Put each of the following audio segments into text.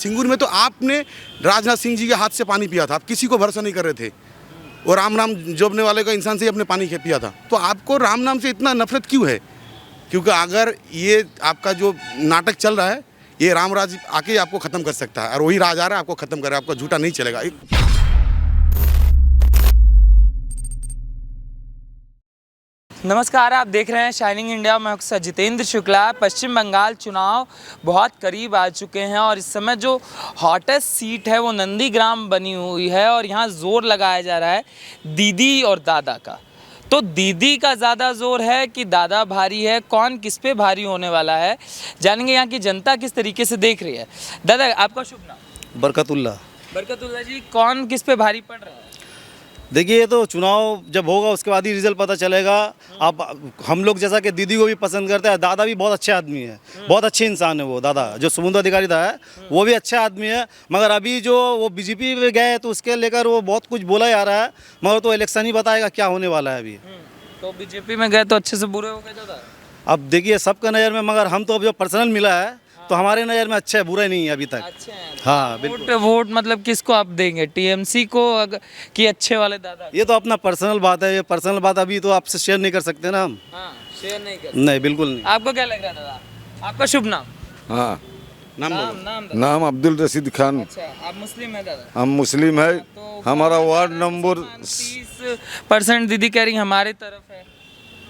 सिंगूर में तो आपने राजनाथ सिंह जी के हाथ से पानी पिया था, आप किसी को भरोसा नहीं कर रहे थे, और राम नाम जोपने वाले का इंसान से ही अपने पानी पिया था। तो आपको राम नाम से इतना नफरत क्यों है? क्योंकि अगर ये आपका जो नाटक चल रहा है, ये रामराज आके आपको ख़त्म कर सकता है, और वही राज आ रहा है आपको ख़त्म कर रहा है, आपका झूठा नहीं चलेगा। नमस्कार, आप देख रहे हैं शाइनिंग इंडिया। मैं हूं जितेंद्र शुक्ला। पश्चिम बंगाल चुनाव बहुत करीब आ चुके हैं और इस समय जो हॉटेस्ट सीट है वो नंदीग्राम बनी हुई है और यहाँ ज़ोर लगाया जा रहा है दीदी और दादा का। तो दीदी का ज़्यादा ज़ोर है कि दादा भारी है? कौन किस पे भारी होने वाला है, जानेंगे यहाँ की जनता किस तरीके से देख रही है। दादा, आपका शुभ नाम? बरकतुल्ला। बरकतुल्ला जी, कौन किस पे भारी पड़ रहा है? देखिए, ये तो चुनाव जब होगा उसके बाद ही रिजल्ट पता चलेगा। आप हम लोग जैसा कि दीदी को भी पसंद करते हैं, दादा भी बहुत अच्छे आदमी है, बहुत अच्छे इंसान है वो दादा। जो सुबेंदु अधिकारी था है वो भी अच्छा आदमी है, मगर अभी जो वो बीजेपी में गए तो उसके लेकर वो बहुत कुछ बोला जा रहा है, मगर तो इलेक्शन ही बताएगा क्या होने वाला है अभी। तो बीजेपी में गए तो अच्छे से बुरे हो गए दादा? अब देखिए सबका नज़र में, मगर हम तो अब जो पर्सनल मिला है तो हमारे नज़र में अच्छा है, बुरा नहीं है अभी तक। अच्छा है। हाँ बिल्कुल। वोट मतलब किसको आप देंगे, टीएमसी को कि अच्छे वाले दादा? ये तो अपना पर्सनल बात है, ये पर्सनल बात अभी तो आपसे शेयर नहीं कर सकते ना हम। हाँ, शेयर नहीं कर। नहीं, बिल्कुल नहीं। आपको क्या लग रहा है दादा? आपका शुभ नाम? हाँ, नाम अब्दुल रशीद खान। अच्छा, आप मुस्लिम है दादा? हम मुस्लिम है। तो हमारा वार्ड नंबर 30% दीदी कह रही हमारे तरफ है।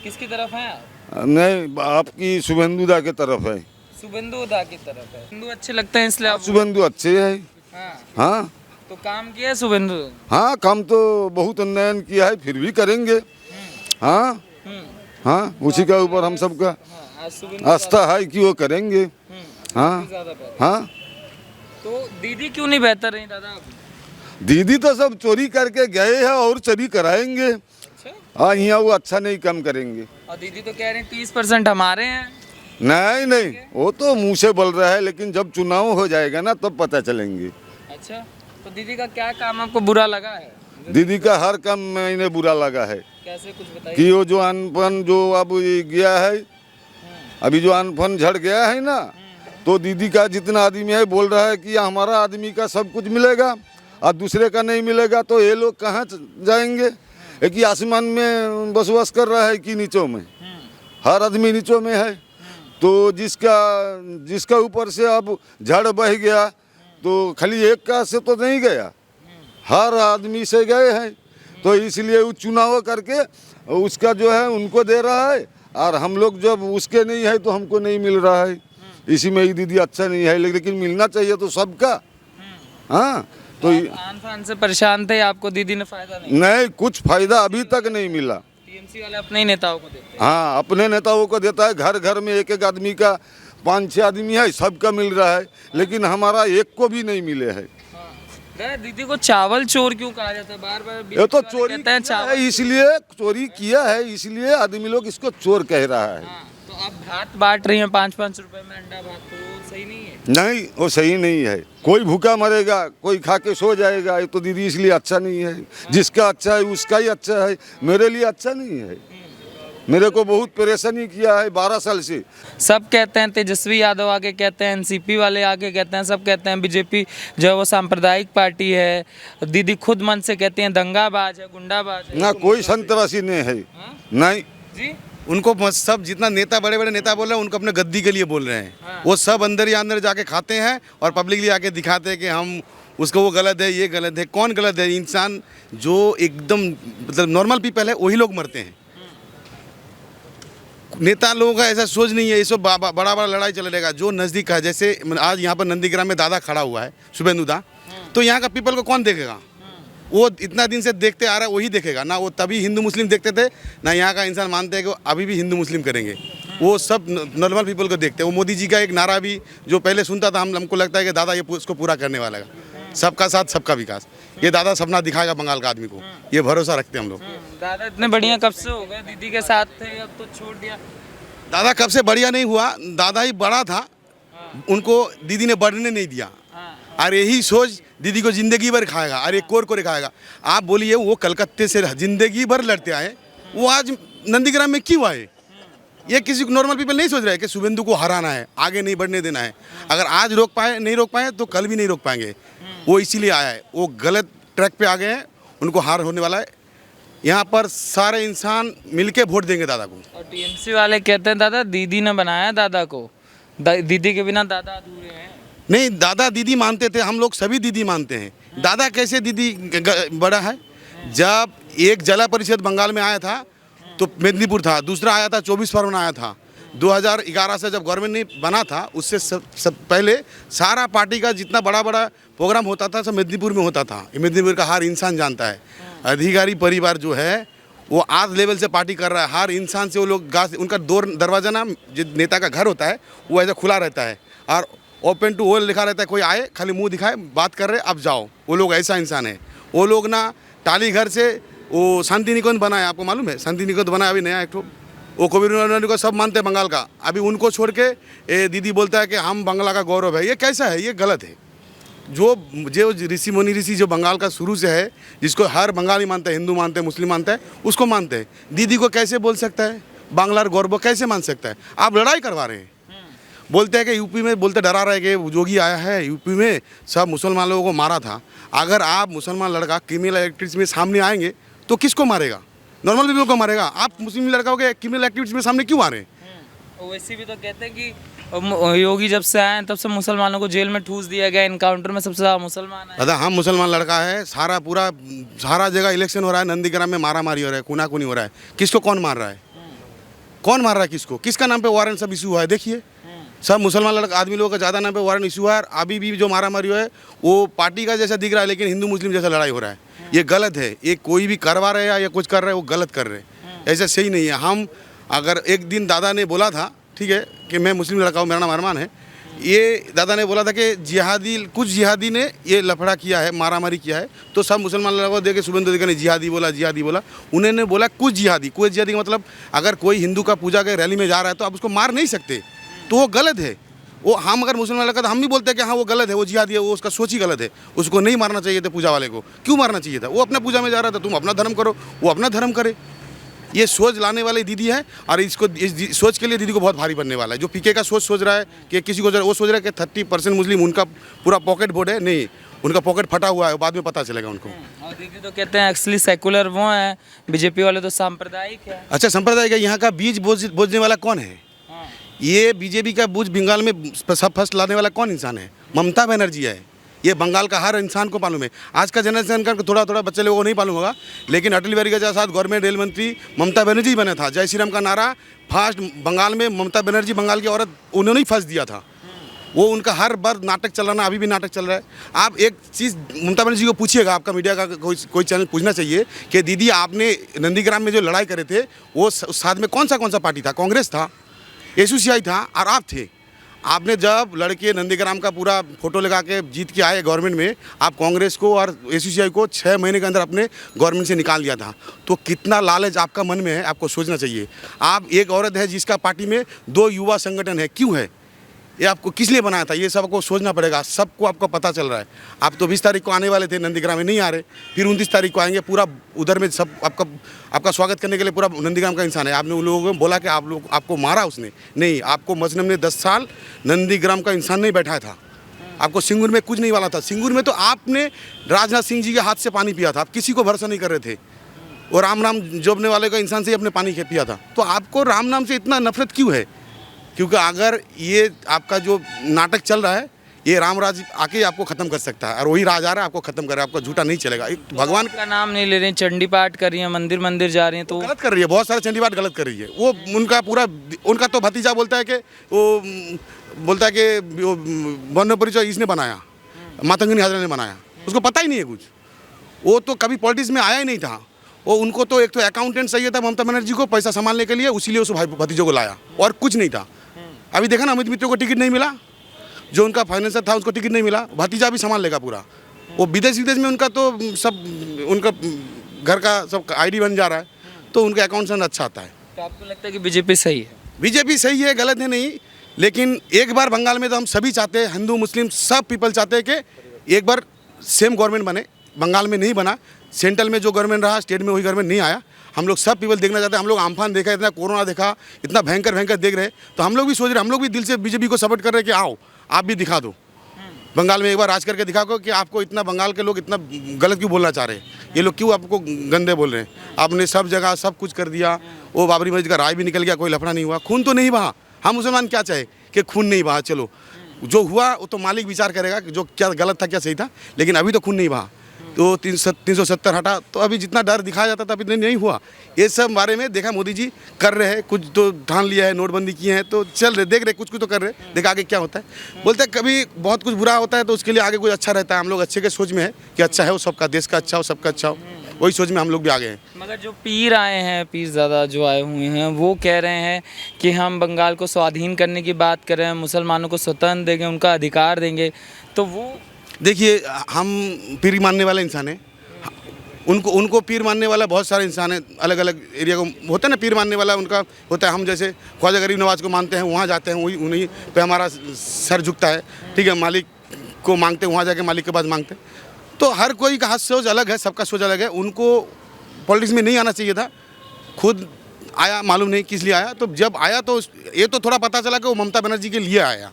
किसकी तरफ है आप? नहीं, आपकी शुभेंदु दा की तरफ है। शुभेंदु दा की तरफ है। शुभेंदु अच्छे लगते हैं इसलिए आप? शुभेंदु अच्छे है। हाँ। हाँ तो काम किया है शुभेंदु? हाँ, काम तो बहुत उन्नयन किया है, फिर भी करेंगे। हाँ हाँ, उसी के ऊपर हम सबका आस्था है कि वो करेंगे। हाँ हाँ। तो दीदी क्यों नहीं बेहतर रही दादा? दीदी तो सब चोरी करके गए हैं और चोरी कराएंगे। हाँ, यहाँ वो अच्छा नहीं काम करेंगे। और दीदी तो कह रहे हैं 30% हमारे हैं। नहीं नहीं, वो तो मुंह से बोल रहा है, लेकिन जब चुनाव हो जाएगा ना तब पता चलेंगे। अच्छा, तो दीदी का क्या काम आपको बुरा लगा है? दीदी का हर काम मैंने बुरा लगा है। कैसे, कुछ बताइए। कि वो जो अनपन जो अब ये गया है, अभी जो अनपन झड़ गया है ना, तो दीदी का जितना आदमी है बोल रहा है कि हमारा आदमी का सब कुछ मिलेगा और दूसरे का नहीं मिलेगा, तो ये लोग कहाँ जाएंगे? एक ही आसमान में बसवास कर रहा है कि नीचों में, हर आदमी नीचों में है। तो जिसका ऊपर से अब झड़ बह गया तो खाली एक का से तो नहीं गया, हर आदमी से गए हैं। तो इसलिए वो चुनाव करके उसका जो है उनको दे रहा है, और हम लोग जब उसके नहीं है तो हमको नहीं मिल रहा है। इसी में ही दीदी अच्छा नहीं है, लेकिन मिलना चाहिए तो सबका। हाँ, तो आन फान से परेशान थे, आपको दीदी ने फायदा नहीं, कुछ फायदा अभी तक नहीं मिला। टीएमसी वाले अपने ही नेताओं को देते हैं। हाँ, अपने नेताओं को देता है। घर घर में एक एक आदमी का 5-6 आदमी है, सबका मिल रहा है, लेकिन हमारा एक को भी नहीं मिले है। दीदी को चावल चोर क्यों कहा जाता है? बार बार ये तो चोरी कहते हैं चावल, इसलिए चोरी किया है, इसलिए आदमी लोग इसको चोर कह रहा है। तो आप भात बांट रही हैं 5-5 रुपए में अंडा भात, तो वो सही नहीं है? नहीं, वो सही नहीं है। कोई भूखा मरेगा, कोई खा के सो जाएगा। ये तो दीदी इसलिए अच्छा नहीं है। जिसका अच्छा है उसका ही अच्छा है, मेरे लिए अच्छा नहीं है। मेरे को बहुत परेशानी किया है 12 साल से। सब कहते हैं, तेजस्वी यादव आगे कहते हैं, एनसीपी वाले आगे कहते हैं, सब कहते हैं बीजेपी जो है वो सांप्रदायिक पार्टी है। दीदी खुद मन से कहती हैं दंगाबाज है, गुंडाबाज है। ना कोई संतरासी नहीं है। नहीं जी, उनको सब जितना नेता, बड़े बड़े नेता बोल रहे हैं, उनको अपने गद्दी के लिए बोल रहे हैं। वो सब अंदर ही अंदर जाके खाते हैं और पब्लिकली आके दिखाते हैं कि हम उसको, वो गलत है, ये गलत है। कौन गलत है? इंसान जो एकदम मतलब नॉर्मल पीपल है वही लोग मरते हैं। नेता लोगों का ऐसा सोच नहीं है। ये सब बड़ा बड़ा लड़ाई चल रहेगा जो नज़दीक है। जैसे आज यहाँ पर नंदीग्राम में दादा खड़ा हुआ है, शुभेंदु दा, तो यहाँ का पीपल को कौन देखेगा? वो इतना दिन से देखते आ रहा है, वही देखेगा ना। वो तभी हिंदू मुस्लिम देखते थे ना, यहाँ का इंसान मानते हैं कि अभी भी हिंदू मुस्लिम करेंगे। वो सब नॉर्मल पीपल को देखते हैं। वो मोदी जी का एक नारा भी जो पहले सुनता था, हमको लगता है कि दादा ये उसको पूरा करने वाला है। सबका साथ सबका विकास, ये दादा सपना दिखाएगा बंगाल का आदमी को, ये भरोसा रखते हैं हम लोग। दादा इतने बढ़िया कब से हो गए? दीदी के साथ थे, अब तो छोड़ दिया। दादा कब से बढ़िया नहीं हुआ, दादा ही बड़ा था, उनको दीदी ने बढ़ने नहीं दिया। और यही सोच दीदी को जिंदगी भर खाएगा और एक कोर को दिखाएगा। आप बोलिए, वो कलकत्ते से जिंदगी भर लड़ते आए, वो आज नंदीग्राम में क्यों आए? ये किसी नॉर्मल पीपल नहीं सोच रहे कि शुभेंदु को हराना है, आगे नहीं बढ़ने देना है। अगर आज नहीं रोक पाए तो कल भी नहीं रोक पाएंगे। वो इसीलिए आया है, वो गलत ट्रैक पे आ गए हैं, उनको हार होने वाला है। यहाँ पर सारे इंसान मिलके वोट देंगे दादा को। और टीएमसी वाले कहते हैं दादा दीदी ने बनाया दादा को, दीदी के बिना दादा अधूरे हैं। नहीं, दादा दीदी मानते थे, हम लोग सभी दीदी मानते हैं। दादा कैसे दीदी बड़ा है? जब एक जिला परिषद बंगाल में आया था तो मेदिनीपुर था, दूसरा आया था 24 परगना आया था। 2011 से जब गवर्नमेंट नहीं बना था उससे सब पहले सारा पार्टी का जितना बड़ा बड़ा प्रोग्राम होता था सब मेदिनीपुर में होता था। मेदिनीपुर का हर इंसान जानता है। अधिकारी परिवार जो है वो आज लेवल से पार्टी कर रहा है। हर इंसान से वो लोग उनका दरवाजा ना जो नेता का घर होता है वो ऐसा खुला रहता है और ओपन टू ऑल लिखा रहता है। कोई आए खाली मुंह दिखाए, बात कर रहे अब जाओ। वो लोग ऐसा इंसान है। वो लोग ना टाली घर से वो शांति निकेतन बनाया, आपको मालूम है? शांति निकेतन बनाया अभी नया एक ठो। वो कबीर को सब मानते हैं बंगाल का, अभी उनको छोड़ के दीदी बोलता है कि हम बंगला का गौरव है। ये कैसा है? ये गलत है। जो ऋषि मुनि ऋषि जो बंगाल का शुरू से है, जिसको हर बंगाली मानता है, हिंदू मानते हैं, मुस्लिम मानता है, उसको मानते हैं। दीदी को कैसे बोल सकता है? बांग्लार गौरव कैसे मान सकता है? आप लड़ाई करवा रहे हैं। बोलते हैं कि यूपी में बोलते डरा रहे कि जोगी आया है, यूपी में सब मुसलमान लोगों को मारा था। अगर आप मुसलमान लड़का क्रिमिनल एक्टिविटीज में सामने आएंगे तो किसको मारेगा? नॉर्मल पीपल को मारेगा। आप मुस्लिम लड़का हो के क्रिमिनल एक्टिविटीज में सामने क्यों आ रहे हैं? वैसे भी तो कहते हैं कि योगी जब से आए तब से मुसलमानों को जेल में ठूस दिया गया। इनकाउंटर में सबसे ज़्यादा मुसलमान है। दादा हम मुसलमान लड़का है, सारा जगह इलेक्शन हो रहा है, नंदीग्राम में मारा मारी हो रहा है, खूनाखूनी हो रहा है। किसको कौन मार रहा है? कौन मार रहा है किसको? किसका नाम पे वारंट सब इशू हुआ है? देखिए सब मुसलमान लड़का आदमी लोगों का ज़्यादा नाम पे वारंट इशू है। अभी भी जो मारा मारी है वो पार्टी का जैसा दिख रहा है, लेकिन हिंदू मुस्लिम जैसा लड़ाई हो रहा है। ये गलत है। ये कोई भी करवा रहे हैं या कुछ कर रहे हैं वो गलत कर रहे हैं, ऐसा सही नहीं है। हम अगर एक दिन दादा ने बोला था, ठीक है, कि मैं मुस्लिम लड़का हूँ, मेरा नाम अरमान है, ये दादा ने बोला था कि कुछ जिहादी ने ये लफड़ा किया है, मारा मारी किया है, तो सब मुसलमान लड़कों को देखे शुभेंदु अधिकारी ने जिहादी बोला। उन्होंने बोला कुछ जिहादी का मतलब अगर कोई हिंदू का पूजा के रैली में जा रहा है तो आप उसको मार नहीं सकते, तो वो गलत है। वो हम अगर मुसलमान लड़का तो हम भी बोलते हैं कि हाँ वो गलत है, वो जिहादी है, वो उसका सोच ही गलत है, उसको नहीं मारना चाहिए था। पूजा वाले को क्यों मारना चाहिए था? वो अपना पूजा में जा रहा था, तुम अपना धर्म करो, वो अपना धर्म करे। ये सोच लाने वाली दीदी है और इस सोच के लिए दीदी को बहुत भारी बनने वाला है। जो पीके का सोच रहा है कि किसी को वो सोच रहा है कि 30% मुस्लिम उनका पूरा पॉकेट वोट है, नहीं, उनका पॉकेट फटा हुआ है, बाद में पता चलेगा उनको। और दीदी तो कहते हैं एक्चुअली सेकुलर वो है, बीजेपी वाले तो सांप्रदायिक है। अच्छा, सांप्रदायिक है। यहाँ का बीज बोझने वाला कौन है? ये बीजेपी का बीज बंगाल में सब फर्स्ट लाने वाला कौन इंसान है? ममता बनर्जी है। ये बंगाल का हर इंसान को मालूम है। आज का जनरेशन का थोड़ा बच्चे लोगों को नहीं मालूम होगा, लेकिन अटल बिहारी के साथ गवर्नमेंट रेल मंत्री ममता बनर्जी बना था। जय श्री राम का नारा फर्स्ट बंगाल में ममता बनर्जी, बंगाल की औरत, उन्होंने ही फर्स्ट दिया था। वो उनका हर बार नाटक चल रहा है, अभी भी नाटक चल रहा है। आप एक चीज़ ममता बनर्जी को पूछिएगा, आपका मीडिया का कोई चैनल पूछना चाहिए कि दीदी आपने नंदीग्राम में जो लड़ाई करे थे वो साथ में कौन सा पार्टी था? कांग्रेस था, एसोसियाई था और आप थे। आपने जब लड़के नंदीग्राम का पूरा फोटो लगा के जीत के आए गवर्नमेंट में, आप कांग्रेस को और एसोसियाई को 6 महीने के अंदर अपने गवर्नमेंट से निकाल दिया था। तो कितना लालच आपका मन में है, आपको सोचना चाहिए। आप एक औरत है जिसका पार्टी में 2 युवा संगठन है, क्यों है? ये आपको किस लिए बनाया था? ये सबको सोचना पड़ेगा। सबको आपको पता चल रहा है। आप तो 20 तारीख को आने वाले थे, नंदीग्राम में नहीं आ रहे, फिर 29 तारीख को आएंगे। पूरा उधर में सब आपका स्वागत करने के लिए पूरा नंदीग्राम का इंसान है। आपने उन लोगों को बोला कि आपको मारा उसने? नहीं, आपको मजनम ने 10 साल नंदीग्राम का इंसान नहीं बैठाया था। आपको सिंगूर में कुछ नहीं वाला था। सिंगूर में तो आपने राजनाथ सिंह जी के हाथ से पानी पिया था। आप किसी को भरोसा नहीं कर रहे थे, और राम जोबने वाले का इंसान से ही अपने पानी पिया था। तो आपको राम नाम से इतना नफरत क्यों है? क्योंकि अगर ये आपका जो नाटक चल रहा है, ये रामराज आके आपको खत्म कर सकता है, और वही राज आ रहा है आपको खत्म कर रहा है। आपका झूठा नहीं चलेगा। भगवान का नाम नहीं ले रही हैं, चंडी पाठ कर रही हैं, मंदिर जा रही हैं, तो गलत कर रही है। बहुत सारे चंडी पाठ गलत कर रही है। वो उनका तो भतीजा बोलता है कि वो वर्ण परिचय इसने बनाया, मातंगनी हाजरा ने बनाया। उसको पता ही नहीं है कुछ। वो तो कभी पॉलिटिक्स में आया ही नहीं था। वो उनको तो एक तो अकाउंटेंट चाहिए था ममता बनर्जी को पैसा संभालने के लिए, उसीलिए उस भाई भतीजों को लाया, और कुछ नहीं था। अभी देखा ना, अमित मित्र को टिकट नहीं मिला, जो उनका फाइनेंसर था उसको टिकट नहीं मिला। भतीजा भी संभाल लेगा पूरा। वो विदेश में उनका तो सब उनका घर का सब आईडी बन जा रहा है, तो उनका अकाउंट अच्छा आता है। तो आपको लगता है कि बीजेपी सही है? बीजेपी सही है, गलत है नहीं, लेकिन एक बार बंगाल में तो हम सभी चाहते हैं, हिंदू मुस्लिम सब पीपल चाहते हैं कि एक बार सेम गवर्नमेंट बने। बंगाल में नहीं बना, सेंट्रल में जो गवर्नमेंट रहा, स्टेट में वही गवर्नमेंट नहीं आया। हम लोग सब पीपल देखना चाहते हैं। हम लोग आम्फान देखा, इतना कोरोना देखा, इतना भयंकर भयंकर देख रहे, तो हम लोग भी सोच रहे, हम लोग भी दिल से बीजेपी को सपोर्ट कर रहे हैं कि आओ आप भी दिखा दो, बंगाल में एक बार राज करके दिखाओ कि आपको इतना बंगाल के लोग इतना गलत क्यों बोलना चाह रहे हैं, ये लोग क्यों आपको गंदे बोल रहे हैं। आपने सब जगह सब कुछ कर दिया, वो बाबरी मस्जिद का राय भी निकल गया, कोई लफड़ा नहीं हुआ, खून तो नहीं बहा। हम मुसलमान क्या चाहे कि खून नहीं बहा, चलो जो हुआ वो तो मालिक विचार करेगा कि जो क्या गलत था क्या सही था, लेकिन अभी तो खून नहीं बहा। तो 370 हटा, तो अभी जितना डर दिखाया जाता था अभी नहीं हुआ। ये सब बारे में देखा मोदी जी कर रहे हैं, कुछ तो ठान लिया है, नोटबंदी किए हैं, तो चल रहे, देख रहे कुछ तो कर रहे, देखा आगे क्या होता है। बोलते हैं कभी बहुत कुछ बुरा होता है तो उसके लिए आगे कुछ अच्छा रहता है। हम लोग अच्छे के सोच में है कि अच्छा है वो सबका, देश का अच्छा हो, सबका अच्छा हो, वही सोच में हम लोग भी आगे हैं। मगर जो पीर आए हैं, पीर ज़्यादा जो आए हुए हैं, वो कह रहे हैं कि हम बंगाल को स्वाधीन करने की बात कर रहे हैं, मुसलमानों को स्वतंत्र देंगे, उनका अधिकार देंगे। तो वो देखिए, हम पीर मानने वाले इंसान हैं, उनको पीर मानने वाला बहुत सारे इंसान हैं, अलग अलग एरिया को होता है ना पीर मानने वाला उनका होता है। हम जैसे ख्वाजा गरीब नवाज को मानते हैं, वहाँ जाते हैं, वही उन्हीं पे हमारा सर झुकता है, ठीक है। मालिक को मांगते हैं, वहाँ जाके मालिक के पास मांगते हैं। तो हर कोई का सोच अलग है, सबका सोच अलग है। उनको पॉलिटिक्स में नहीं आना चाहिए था, खुद आया, मालूम नहीं किस लिए आया। तो जब आया तो ये तो थोड़ा पता चला कि वो ममता बनर्जी के लिए आया,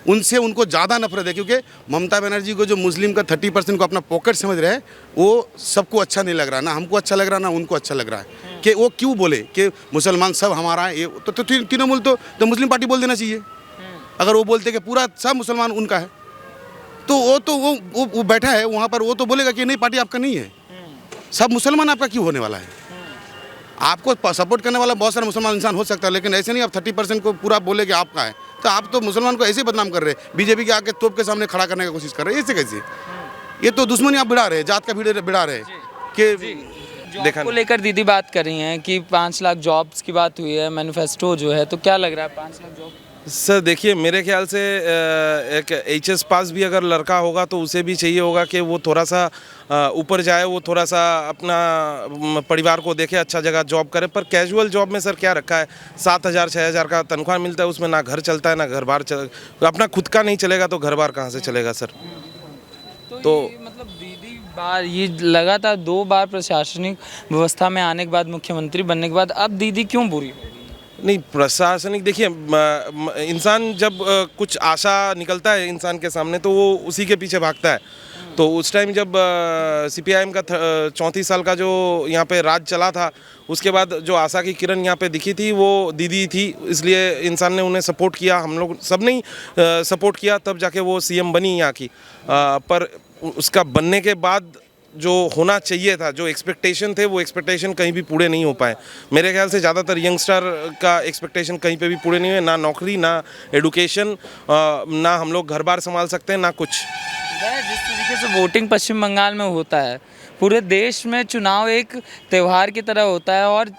उनसे उनको ज़्यादा नफरत है, क्योंकि ममता बनर्जी को जो मुस्लिम का 30% को अपना पॉकेट समझ रहे हैं, वो सबको अच्छा नहीं लग रहा, ना हमको अच्छा लग रहा, ना उनको अच्छा लग रहा है कि वो क्यों बोले कि मुसलमान सब हमारा है। ये तो तृणमूल तो मुस्लिम पार्टी बोल देना चाहिए। अगर वो बोलते कि पूरा सब मुसलमान उनका है, तो वो बैठा है वहाँ पर, वो तो बोलेगा कि नहीं पार्टी आपका नहीं है, सब मुसलमान आपका क्यों होने वाला है। आपको सपोर्ट करने वाला बहुत सारा मुसलमान इंसान हो सकता है, लेकिन ऐसे नहीं आप 30% को पूरा बोले कि आपका है। तो आप तो मुसलमान को ऐसे बदनाम कर रहे हैं, बीजेपी के आके तोप के सामने खड़ा करने की कोशिश कर रहे हैं, ऐसे कैसे? ये तो दुश्मनी आप बिड़ा रहे हैं, जात का बिड़ा रहे हैं कि जॉब को लेकर दीदी बात कर रही हैं कि 5 लाख जॉब्स की बात हुई है, मैनिफेस्टो जो है, तो क्या लग रहा है 5 लाख जॉब? सर देखिए, मेरे ख्याल से एक HS पास भी अगर लड़का होगा तो उसे भी चाहिए होगा कि वो थोड़ा सा ऊपर जाए, वो थोड़ा सा अपना परिवार को देखे, अच्छा जगह जॉब करे। पर कैजुअल जॉब में सर क्या रखा है, 7,000 6,000 का तनख्वाह मिलता है, उसमें ना घर चलता है ना घर बार अपना खुद का नहीं चलेगा तो घर बार कहाँ से चलेगा सर। तो मतलब दीदी बार ये लगातार 2 बार प्रशासनिक व्यवस्था में आने के बाद, मुख्यमंत्री बनने के बाद, अब दीदी क्यों बुरी हो? नहीं, प्रशासनिक देखिए, इंसान जब कुछ आशा निकलता है इंसान के सामने तो वो उसी के पीछे भागता है। तो उस टाइम जब CPIM का 34 साल का जो यहाँ पे राज चला था, उसके बाद जो आशा की किरण यहाँ पे दिखी थी वो दीदी थी, इसलिए इंसान ने उन्हें सपोर्ट किया, हम लोग सब ने सपोर्ट किया, तब जाके वो CM बनी यहाँ की। पर उसका बनने के बाद जो होना चाहिए था, जो एक्सपेक्टेशन थे, वो एक्सपेक्टेशन कहीं भी पूरे नहीं हो पाए। मेरे ख्याल से ज़्यादातर यंगस्टर का एक्सपेक्टेशन कहीं पे भी पूरे नहीं हुए, ना नौकरी, ना एडुकेशन, ना हम लोग घर बार संभाल सकते हैं, ना कुछ। जिस तरीके से वोटिंग पश्चिम बंगाल में होता है, पूरे देश में चुनाव एक त्यौहार की तरह होता है, और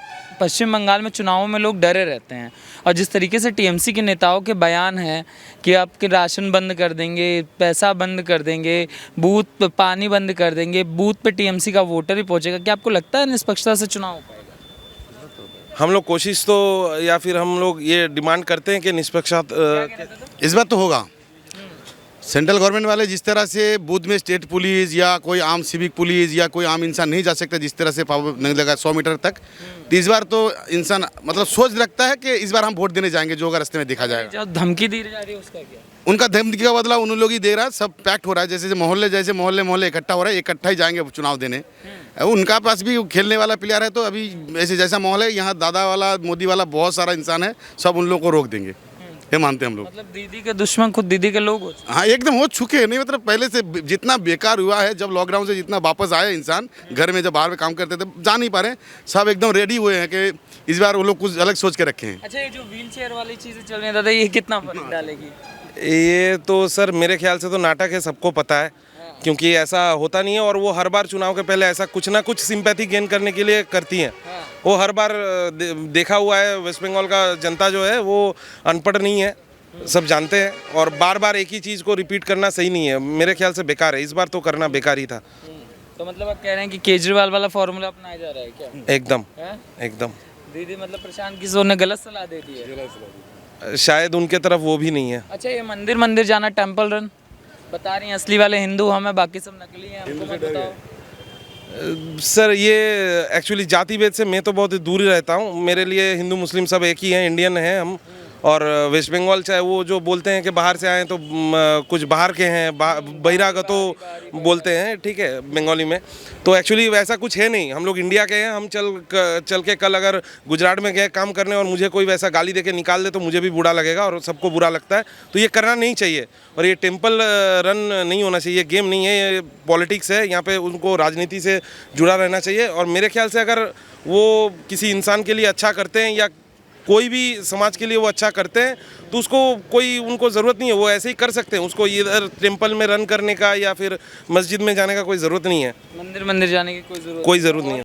पश्चिम बंगाल में चुनावों में लोग डरे रहते हैं। और जिस तरीके से TMC के नेताओं के बयान हैं कि आपके राशन बंद कर देंगे, पैसा बंद कर देंगे, बूथ पे पानी बंद कर देंगे, बूथ पे TMC का वोटर ही पहुंचेगा, क्या आपको लगता है निष्पक्षता से चुनाव हो पाएगा? हम लोग कोशिश तो, या फिर हम लोग ये डिमांड करते हैं कि निष्पक्षता इस बात तो होगा। सेंट्रल गवर्नमेंट वाले जिस तरह से बूथ में स्टेट पुलिस या कोई आम सिविक पुलिस या कोई आम इंसान नहीं जा सकता, जिस तरह से नहीं लगा 100 मीटर तक, तो इस बार तो इंसान मतलब सोच रखता है कि इस बार हम वोट देने जाएंगे, जो अगर रास्ते में देखा जाएगा। जो धमकी दी जा रही है उसका क्या? उनका धमकी का बदला उन लोग ही दे रहा है, सब पैक्ट हो रहा है, जैसे मोहल्ले इकट्ठा हो रहा है, इकट्ठा ही जाएंगे चुनाव देने। उनका पास भी खेलने वाला प्लेयर है, तो अभी ऐसे जैसा माहौल है, यहाँ दादा वाला मोदी वाला बहुत सारा इंसान है, सब उन लोगों को रोक देंगे, ये मानते हैं हम लोग। मतलब दीदी के दुश्मन खुद दीदी के लोग हो? हाँ, एकदम हो चुके हैं। नहीं मतलब पहले से जितना बेकार हुआ है, जब लॉकडाउन से जितना वापस आए इंसान घर में, जब बाहर में काम करते थे जा नहीं पा रहे, सब एकदम रेडी हुए हैं कि इस बार वो लोग कुछ अलग सोच के रखे हैं। अच्छा, ये जो व्हील चेयर वाली चीज़ें चल रही हैं दादा, ये कितना फर्क डालेगी? ये तो सर मेरे ख्याल से तो नाटक है, सबको पता है, क्योंकि ऐसा होता नहीं है। और वो हर बार चुनाव के पहले ऐसा कुछ ना कुछ सिंपैथी गेन करने के लिए करती हैं। वो हर बार देखा हुआ है, वेस्ट बंगाल का जनता जो है वो अनपढ़ नहीं है, सब जानते हैं, और बार बार एक ही चीज़ को रिपीट करना सही नहीं है, मेरे ख्याल से बेकार है। इस बार तो करना बेकार ही था। तो मतलब आप कह रहे हैं कि केजरीवाल वाला फॉर्मूला अपनाया जा रहा है क्या? एकदम एकदम। दीदी मतलब प्रशांत किशोर ने गलत सलाह दे दी है, शायद उनके तरफ वो भी नहीं है। अच्छा, ये मंदिर जाना, टेम्पल रन बता रही हैं, असली वाले हिंदू हम हैं, बाकी सब नकली हैं, हमको मत बताओ। सर ये एक्चुअली जाति भेद से मैं तो बहुत दूर ही रहता हूँ। मेरे लिए हिंदू मुस्लिम सब एक ही हैं, इंडियन हैं हम। और वेस्ट बंगाल चाहे वो जो बोलते हैं कि बाहर से आए तो कुछ बाहर के हैं, बहिरागतो बोलते हैं, ठीक है, बंगाली में। तो एक्चुअली वैसा कुछ है नहीं, हम लोग इंडिया के हैं। हम चल के कल अगर गुजरात में गए काम करने और मुझे कोई वैसा गाली दे के निकाल दे तो मुझे भी बुरा लगेगा और सबको बुरा लगता है। तो ये करना नहीं चाहिए और ये टेम्पल रन नहीं होना चाहिए। ये गेम नहीं है, ये पॉलिटिक्स है। यहाँ पे उनको राजनीति से जुड़ा रहना चाहिए। और मेरे ख्याल से अगर वो किसी इंसान के लिए अच्छा करते हैं या कोई भी समाज के लिए वो अच्छा करते हैं तो उसको कोई उनको ज़रूरत नहीं है, वो ऐसे ही कर सकते हैं। उसको इधर टेम्पल में रन करने का या फिर मस्जिद में जाने का कोई ज़रूरत नहीं है, मंदिर जाने की कोई ज़रूरत नहीं है।